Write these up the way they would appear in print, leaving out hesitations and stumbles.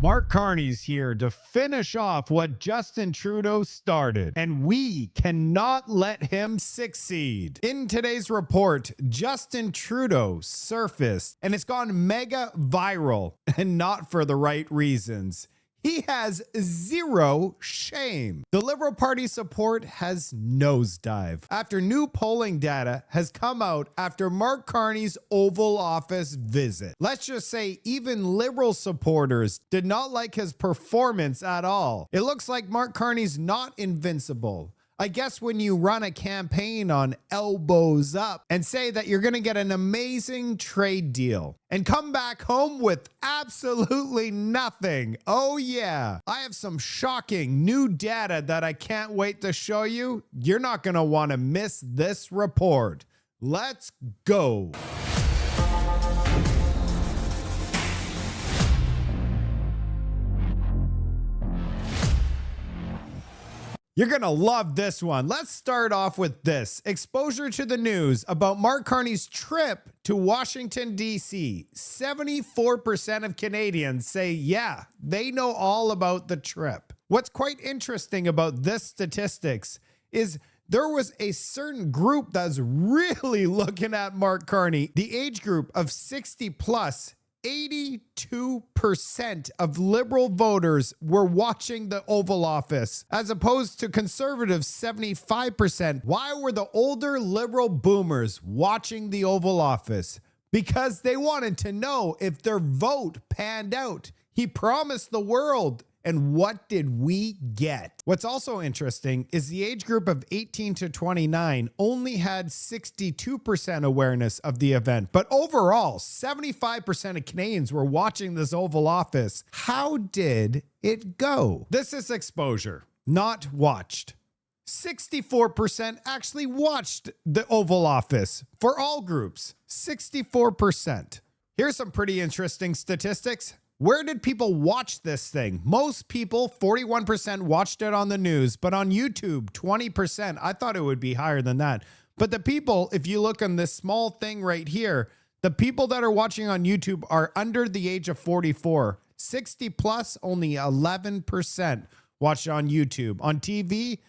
Mark Carney's here to finish off what Justin Trudeau started, and we cannot let him succeed. In today's report, Justin Trudeau surfaced, and it's gone mega viral, and not for the right reasons. He has zero shame. The Liberal Party support has nosedived after new polling data has come out after Mark Carney's Oval Office visit. Let's just say even Liberal supporters did not like his performance at all. It looks like Mark Carney's not invincible. I guess when you run a campaign on elbows up and say that you're going to get an amazing trade deal and come back home with absolutely nothing. Oh yeah, I have some shocking new data that I can't wait to show you. You're not going to want to miss this report. Let's go. You're going to love this one. Let's start off with this. Exposure to the news about Mark Carney's trip to Washington, D.C. 74% of Canadians say, yeah, they know all about the trip. What's quite interesting about this statistics is there was a certain group that's really looking at Mark Carney, the age group of 60 plus. 82% of Liberal voters were watching the Oval Office, as opposed to Conservatives' 75%. Why were the older Liberal boomers watching the Oval Office? Because they wanted to know if their vote panned out. He promised the world. And what did we get? What's also interesting is the age group of 18 to 29 only had 62% awareness of the event. But overall, 75% of Canadians were watching this Oval Office. How did it go? This is exposure, not watched. 64% actually watched the Oval Office for all groups. 64%. Here's some pretty interesting statistics. Where did people watch this thing? Most people, 41%, watched it on the news, but on YouTube, 20%. I thought it would be higher than that. But the people, if you look on this small thing right here, the people that are watching on YouTube are under the age of 44. 60 plus, only 11% watched on YouTube. On TV,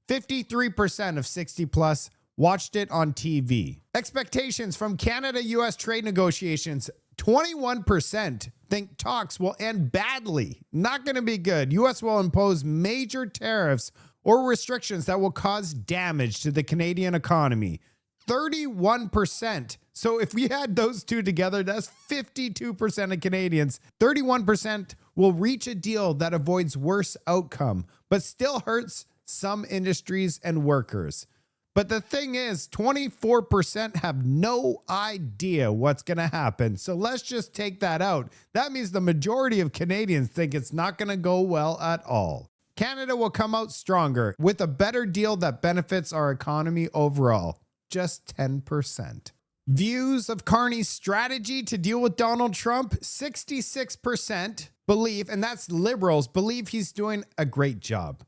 53% of 60 plus watched it on TV. Expectations from Canada-US trade negotiations. 21% think talks will end badly. Not going to be good. U.S. will impose major tariffs or restrictions that will cause damage to the Canadian economy. 31%. So if we had those two together, that's 52% of Canadians. 31% will reach a deal that avoids worse outcome, but still hurts some industries and workers. But the thing is, 24% have no idea what's going to happen. So let's just take that out. That means the majority of Canadians think it's not going to go well at all. Canada will come out stronger with a better deal that benefits our economy overall. Just 10%. Views of Carney's strategy to deal with Donald Trump, 66% believe, and that's Liberals, believe he's doing a great job.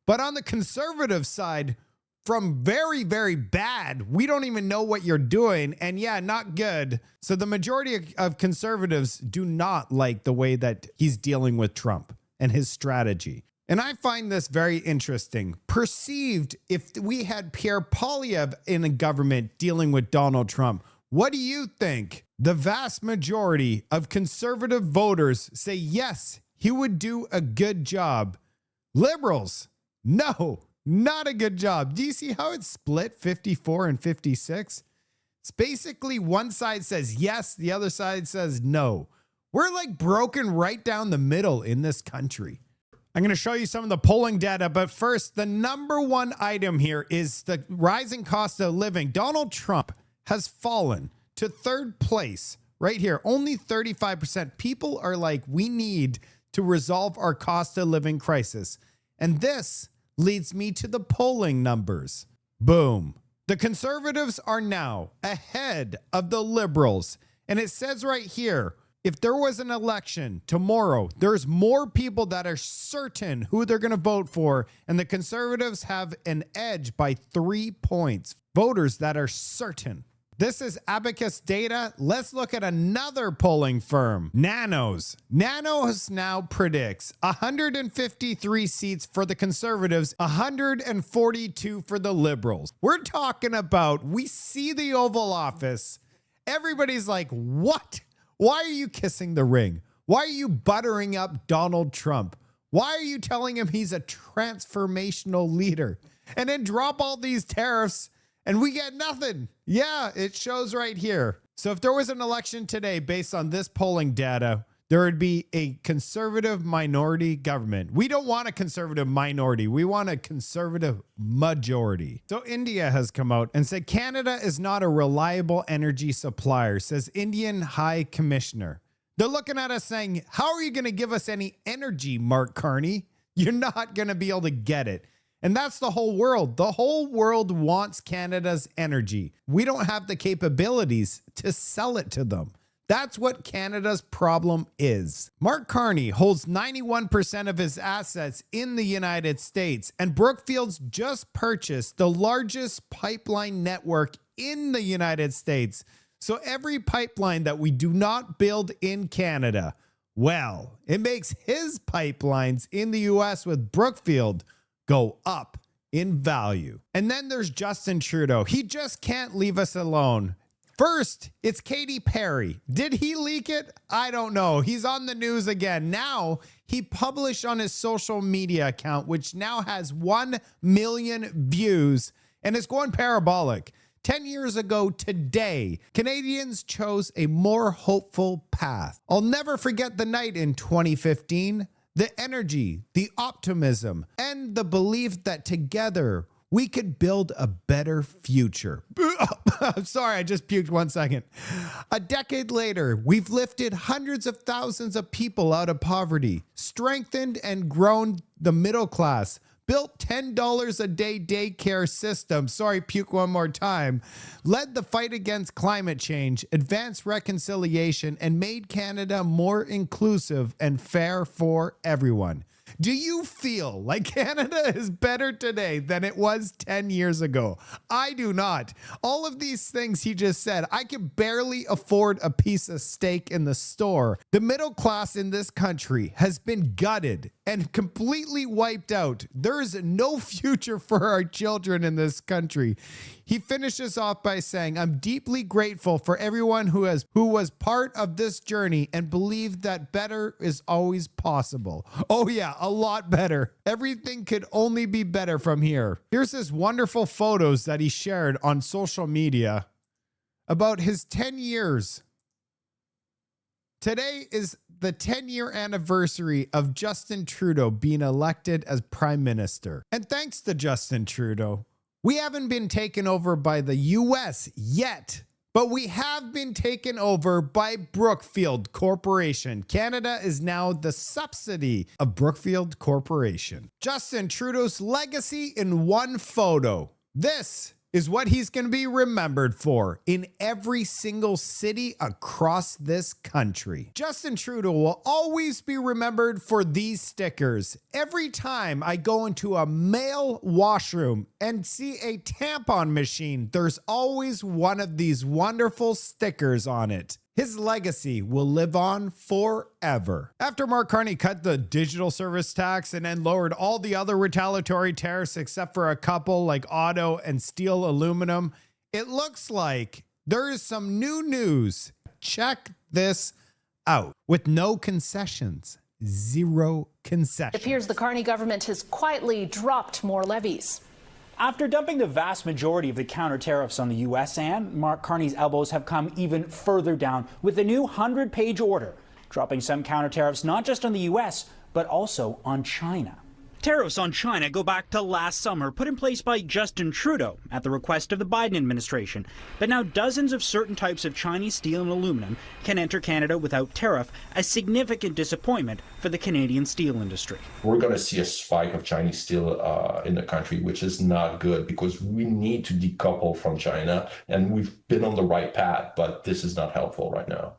But on the Conservative side, from very, very bad, we don't even know what you're doing, and yeah, not good. So the majority of Conservatives do not like the way that he's dealing with Trump and his strategy. And I find this very interesting. Perceived, if we had Pierre Poilievre in a government dealing with Donald Trump, what do you think? The vast majority of conservative voters say yes, he would do a good job. Liberals, no. Not a good job. Do you see how it's split 54 and 56? It's basically one side says yes, the other side says no. We're like broken right down the middle in this country. I'm going to show you some of the polling data, but first, the number one item here is the rising cost of living. Donald Trump has fallen to third place right here. Only 35%. People are like, we need to resolve our cost of living crisis. And this leads me to the polling numbers. Boom. The Conservatives are now ahead of the Liberals. And it says right here, if there was an election tomorrow, there's more people that are certain who they're going to vote for. And the Conservatives have an edge by 3 points. Voters that are certain. This is Abacus data. Let's look at another polling firm, Nanos. Nanos now predicts 153 seats for the Conservatives, 142 for the Liberals. We're talking about, we see the Oval Office. Everybody's like, what? Why are you kissing the ring? Why are you buttering up Donald Trump? Why are you telling him he's a transformational leader? And then drop all these tariffs and we get nothing. Yeah, it shows right here. So if there was an election today based on this polling data, there would be a conservative minority government. We don't want a conservative minority. We want a conservative majority. So India has come out and said Canada is not a reliable energy supplier, says Indian High Commissioner. They're looking at us saying, how are you going to give us any energy, Mark Carney? You're not going to be able to get it. And that's the whole world. The whole world wants Canada's energy. We don't have the capabilities to sell it to them. That's what Canada's problem is. Mark Carney holds 91% of his assets in the United States, and Brookfield's just purchased the largest pipeline network in the United States. So every pipeline that we do not build in Canada, well, it makes his pipelines in the US with Brookfield go up in value. And then there's Justin Trudeau. He just can't leave us alone. First, it's Katy Perry. Did he leak it? I don't know. He's on the news again. Now, he published on his social media account, which now has 1 million views, and it's going parabolic. 10 years ago today, Canadians chose a more hopeful path. I'll never forget the night in 2015. The energy, the optimism, and the belief that together we could build a better future. I'm sorry, I just puked 1 second. A decade later, we've lifted hundreds of thousands of people out of poverty, strengthened and grown the middle class, built $10 a day daycare system, sorry, puke one more time, led the fight against climate change, advanced reconciliation, and made Canada more inclusive and fair for everyone. Do you feel like Canada is better today than it was 10 years ago? I do not. All of these things he just said, I can barely afford a piece of steak in the store. The middle class in this country has been gutted and completely wiped out. There is no future for our children in this country. He finishes off by saying, I'm deeply grateful for everyone who was part of this journey and believed that better is always possible. Oh yeah, a lot better. Everything could only be better from here. Here's his wonderful photos that he shared on social media about his 10 years. Today is the 10-year anniversary of Justin Trudeau being elected as Prime Minister. And thanks to Justin Trudeau, we haven't been taken over by the US yet, but we have been taken over by Brookfield Corporation. Canada is now the subsidy of Brookfield Corporation. Justin Trudeau's legacy in one photo. This is what he's going to be remembered for in every single city across this country. Justin Trudeau will always be remembered for these stickers. Every time I go into a male washroom and see a tampon machine, there's always one of these wonderful stickers on it. His legacy will live on forever. After Mark Carney cut the digital service tax and then lowered all the other retaliatory tariffs except for a couple like auto and steel aluminum, it looks like there is some new news. Check this out. With no concessions, zero concessions. It appears the Carney government has quietly dropped more levies. After dumping the vast majority of the counter tariffs on the U.S., and Mark Carney's elbows have come even further down with a new 100-page order, dropping some counter tariffs not just on the U.S., but also on China. Tariffs on China go back to last summer, put in place by Justin Trudeau at the request of the Biden administration. But now dozens of certain types of Chinese steel and aluminum can enter Canada without tariff, a significant disappointment for the Canadian steel industry. We're going to see a spike of Chinese steel in the country, which is not good because we need to decouple from China, and we've been on the right path, but this is not helpful right now.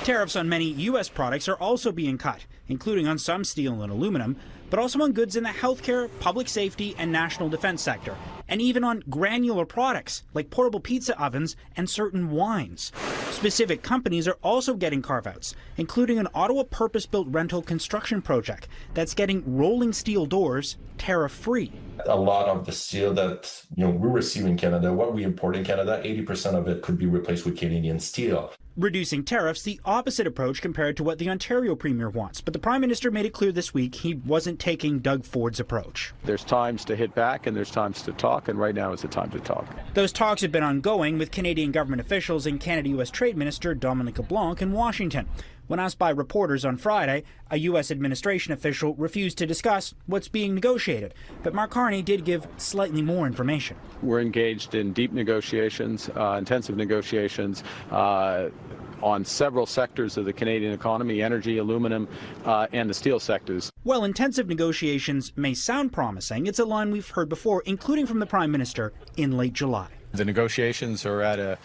Tariffs on many U.S. products are also being cut, including on some steel and aluminum, but also on goods in the healthcare, public safety, and national defense sector, and even on granular products like portable pizza ovens and certain wines. Specific companies are also getting carve-outs, including an Ottawa purpose-built rental construction project that's getting rolling steel doors tariff-free. A lot of the steel that we receive in Canada, what we import in Canada, 80% of it could be replaced with Canadian steel. Reducing tariffs, the opposite approach compared to what the Ontario Premier wants. But the Prime Minister made it clear this week he wasn't taking Doug Ford's approach. There's times to hit back and there's times to talk, and right now is the time to talk. Those talks have been ongoing with Canadian government officials and Canada-U.S. Trade Minister Dominic LeBlanc in Washington. When asked by reporters on Friday, a U.S. administration official refused to discuss what's being negotiated. But Mark Carney did give slightly more information. We're engaged in deep negotiations, intensive negotiations, on several sectors of the Canadian economy: energy, aluminum, and the steel sectors. While intensive negotiations may sound promising, it's a line we've heard before, including from the Prime Minister in late July. The negotiations are at an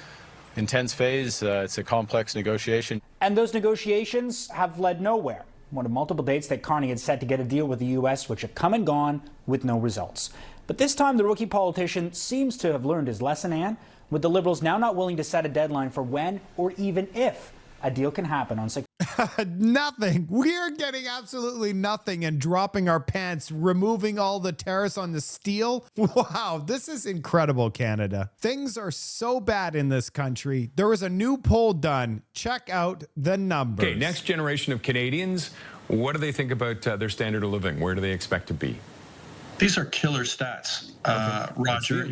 intense phase. It's a complex negotiation. And those negotiations have led nowhere. One of multiple dates that Carney had set to get a deal with the U.S., which have come and gone with no results. But this time, the rookie politician seems to have learned his lesson, Anne, with the Liberals now not willing to set a deadline for when or even if a deal can happen on Nothing. We're getting absolutely nothing and dropping our pants, removing all the tariffs on the steel. Wow, this is incredible, Canada. Things are so bad in this country. There was a new poll done. Check out the numbers. Okay, next generation of Canadians, what do they think about their standard of living? Where do they expect to be? These are killer stats, Roger.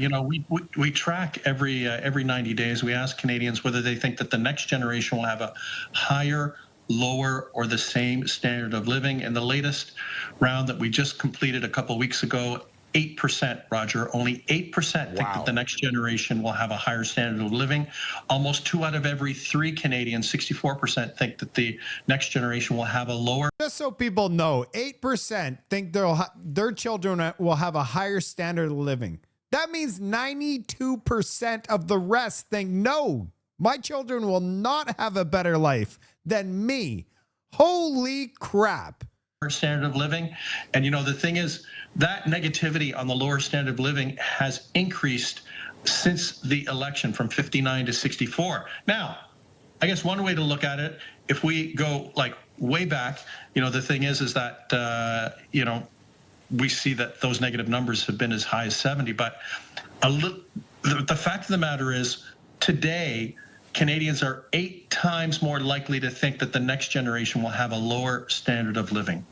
We track every 90 days. We ask Canadians whether they think that the next generation will have a higher, lower, or the same standard of living. In the latest round that we just completed a couple weeks ago, 8%, Roger. Only 8% think that the next generation will have a higher standard of living. Almost 2 out of every 3 Canadians, 64%, think that the next generation will have a lower. Just so people know, 8% think their children will have a higher standard of living. That means 92% of the rest think, no, my children will not have a better life than me. Holy crap. Standard of living. And the thing is, that negativity on the lower standard of living has increased since the election from 59 to 64. Now, I guess one way to look at it, if we go way back, the thing is that, we see that those negative numbers have been as high as 70. But the fact of the matter is, today, Canadians are 8 times more likely to think that the next generation will have a lower standard of living.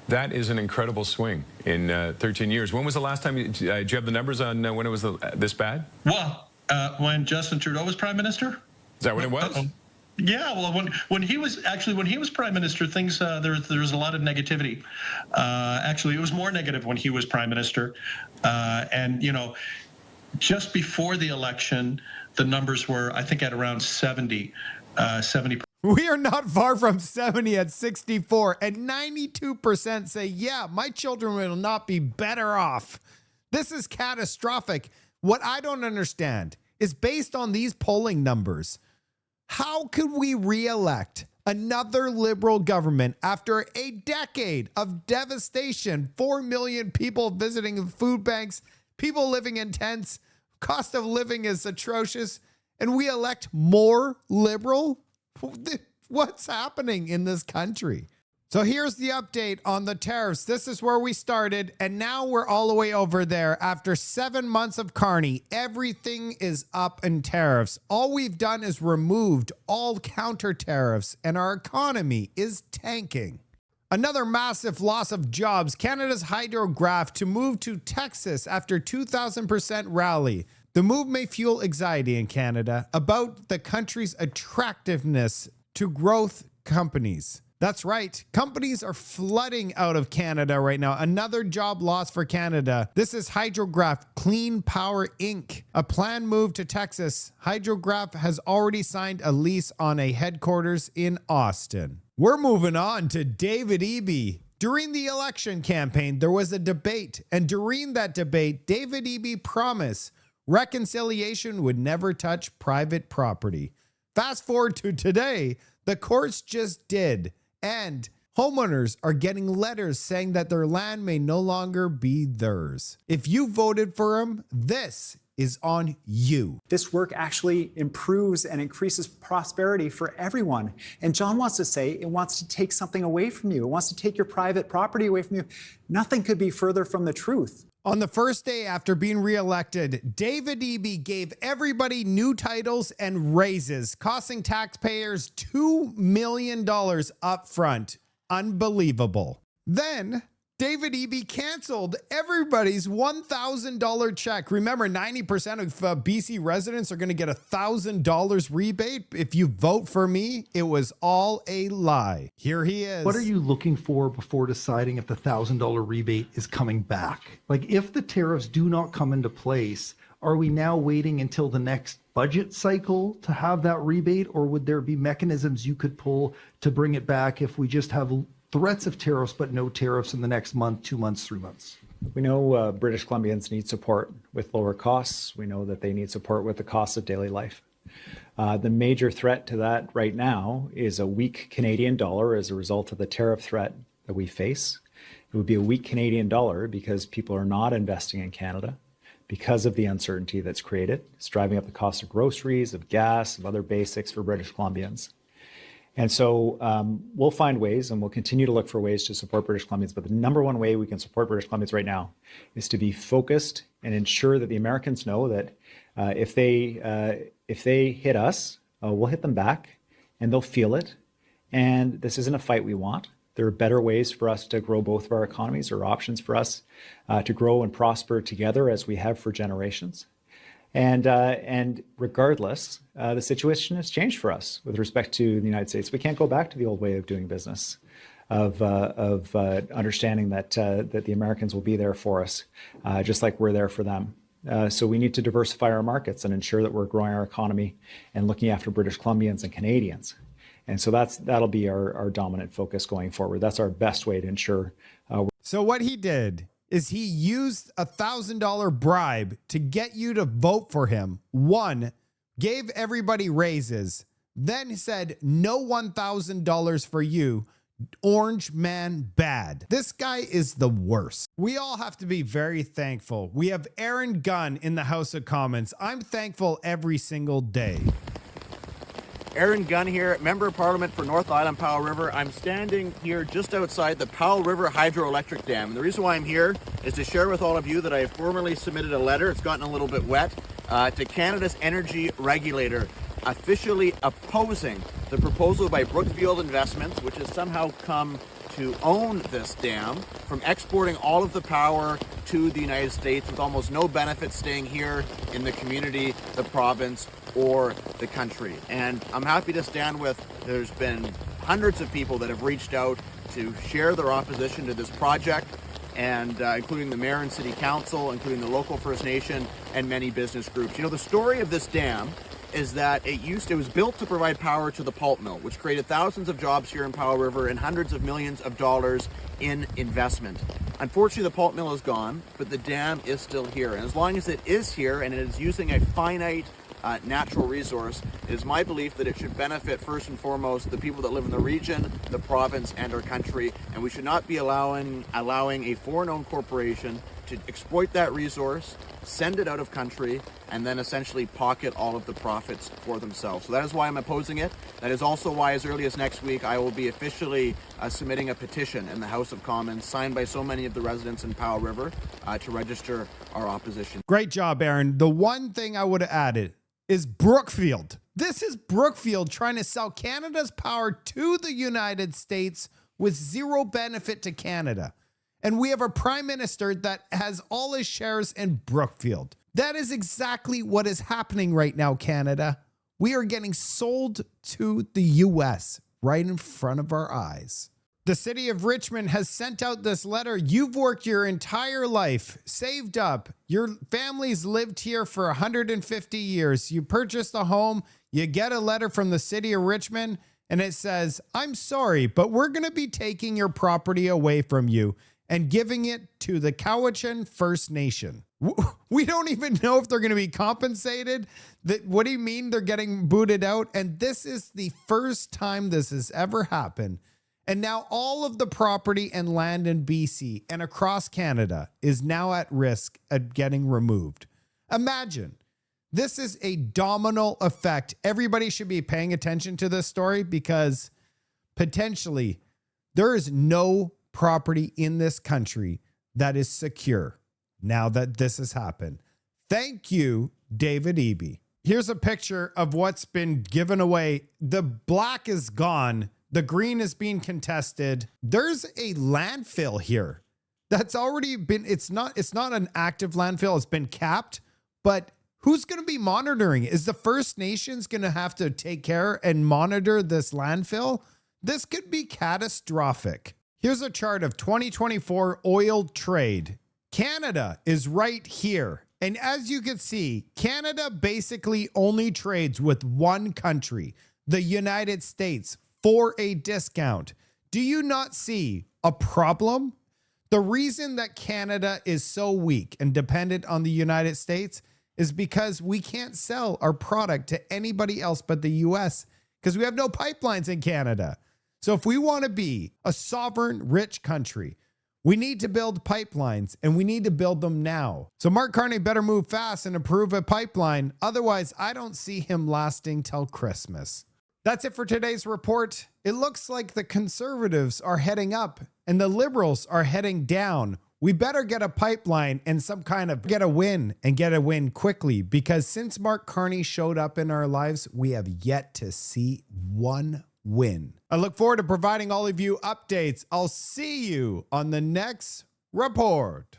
That is an incredible swing in 13 years. When was the last time, do you have the numbers on when it was this bad? Well, when Justin Trudeau was Prime Minister. Is that when it was? Yeah, well, when he was Prime Minister, things there was a lot of negativity. Actually, it was more negative when he was Prime Minister. And just before the election, the numbers were, I think, at around 70. We are not far from 70 at 64, and 92% say, yeah, my children will not be better off. This is catastrophic. What I don't understand is, based on these polling numbers, how could we re-elect another Liberal government after a decade of devastation? 4 million people visiting food banks, people living in tents, cost of living is atrocious, and we elect more Liberal? What's happening in this country? So here's the update on the tariffs. This is where we started, and now we're all the way over there. After 7 months of Carney, everything is up in tariffs. All we've done is removed all counter tariffs, and our economy is tanking. Another massive loss of jobs. Canada's hydrograph to move to Texas after 2,000% rally. The move may fuel anxiety in Canada about the country's attractiveness to growth companies. That's right. Companies are flooding out of Canada right now. Another job loss for Canada. This is Hydrograph Clean Power Inc. A planned move to Texas. Hydrograph has already signed a lease on a headquarters in Austin. We're moving on to David Eby. During the election campaign, there was a debate. And during that debate, David Eby promised reconciliation would never touch private property. Fast forward to today, the courts just did. And Homeowners are getting letters saying that their land may no longer be theirs. If you voted for him, this is on you. This work actually improves and increases prosperity for everyone. And John wants to say it wants to take something away from you. It wants to take your private property away from you. Nothing could be further from the truth. On the first day after being reelected, David Eby gave everybody new titles and raises, costing taxpayers $2 million up front. Unbelievable. Then David Eby canceled everybody's $1,000 check. Remember, 90% of BC residents are going to get $1,000 rebate. If you vote for me, it was all a lie. Here he is. What are you looking for before deciding if the $1,000 rebate is coming back? Like, if the tariffs do not come into place, are we now waiting until the next budget cycle to have that rebate, or would there be mechanisms you could pull to bring it back if we just have threats of tariffs but no tariffs in the next month, 2 months, 3 months? We know British Columbians need support with lower costs. We know that they need support with the cost of daily life. The major threat to that right now is a weak Canadian dollar as a result of the tariff threat that we face. It would be a weak Canadian dollar because people are not investing in Canada because of the uncertainty that's created. It's driving up the cost of groceries, of gas, of other basics for British Columbians. And so we'll find ways, and we'll continue to look for ways to support British Columbians. But the number one way we can support British Columbians right now is to be focused and ensure that the Americans know that if they hit us, we'll hit them back, and they'll feel it. And this isn't a fight we want. There are better ways for us to grow both of our economies, or options for us to grow and prosper together as we have for generations. And regardless, the situation has changed for us with respect to the United States. We can't go back to the old way of doing business, of understanding that the Americans will be there for us, just like we're there for them. So we need to diversify our markets and ensure that we're growing our economy and looking after British Columbians and Canadians. And so that'll be our dominant focus going forward. That's our best way to ensure. So what he did is he used a $1,000 bribe to get you to vote for him. One, gave everybody raises, then said no $1,000 for you. Orange man bad. This guy is the worst. We all have to be very thankful. We have Aaron Gunn in the House of Commons. I'm thankful every single day. Aaron Gunn here, Member of Parliament for North Island Powell River. I'm standing here just outside the Powell River Hydroelectric Dam. And the reason why I'm here is to share with all of you that I have formally submitted a letter, it's gotten a little bit wet, to Canada's energy regulator, officially opposing the proposal by Brookfield Investments, which has somehow come to own this dam, from exporting all of the power to the United States with almost no benefit staying here in the community, the province, or the country. And I'm happy to stand with, there's been hundreds of people that have reached out to share their opposition to this project, and including the mayor and city council, including the local First Nation, and many business groups. You know, the story of this dam is that it was built to provide power to the pulp mill, which created thousands of jobs here in Powell River and hundreds of millions of dollars in investment. Unfortunately, the pulp mill is gone, but the dam is still here. And as long as it is here and it is using a finite natural resource, it is my belief that it should benefit first and foremost the people that live in the region, the province, and our country. And we should not be allowing a foreign-owned corporation to exploit that resource, send it out of country, and then essentially pocket all of the profits for themselves. So that is why I'm opposing it. That is also why, as early as next week, I will be officially submitting a petition in the House of Commons, signed by so many of the residents in Powell River, to register our opposition. Great job, Aaron. The one thing I would have added is Brookfield. This is Brookfield trying to sell Canada's power to the United States with zero benefit to Canada. And we have a prime minister that has all his shares in Brookfield. That is exactly what is happening right now, Canada. We are getting sold to the US right in front of our eyes. The city of Richmond has sent out this letter. You've worked your entire life, saved up. Your family's lived here for 150 years. You purchased a home. You get a letter from the city of Richmond, and it says, I'm sorry, but we're going to be taking your property away from you and giving it to the Cowichan First Nation. We don't even know if they're going to be compensated. What do you mean they're getting booted out? And this is the first time this has ever happened. And now all of the property and land in BC and across Canada is now at risk of getting removed. Imagine, this is a domino effect. Everybody should be paying attention to this story because potentially there is no property in this country that is secure now that this has happened. Thank you, David Eby. Here's a picture of what's been given away. The black is gone. The green is being contested. There's a landfill here that's already been, it's not an active landfill. It's been capped, but who's going to be monitoring? Is the First Nations going to have to take care and monitor this landfill? This could be catastrophic. Here's a chart of 2024 oil trade. Canada is right here. And as you can see, Canada basically only trades with one country, the United States, for a discount. Do you not see a problem? The reason that Canada is so weak and dependent on the United States is because we can't sell our product to anybody else but the US because we have no pipelines in Canada. So if we want to be a sovereign, rich country, we need to build pipelines, and we need to build them now. So Mark Carney better move fast and approve a pipeline. Otherwise, I don't see him lasting till Christmas. That's it for today's report. It looks like the Conservatives are heading up and the Liberals are heading down. We better get a pipeline and get a win quickly, because since Mark Carney showed up in our lives, we have yet to see one win. I look forward to providing all of you updates. I'll see you on the next report.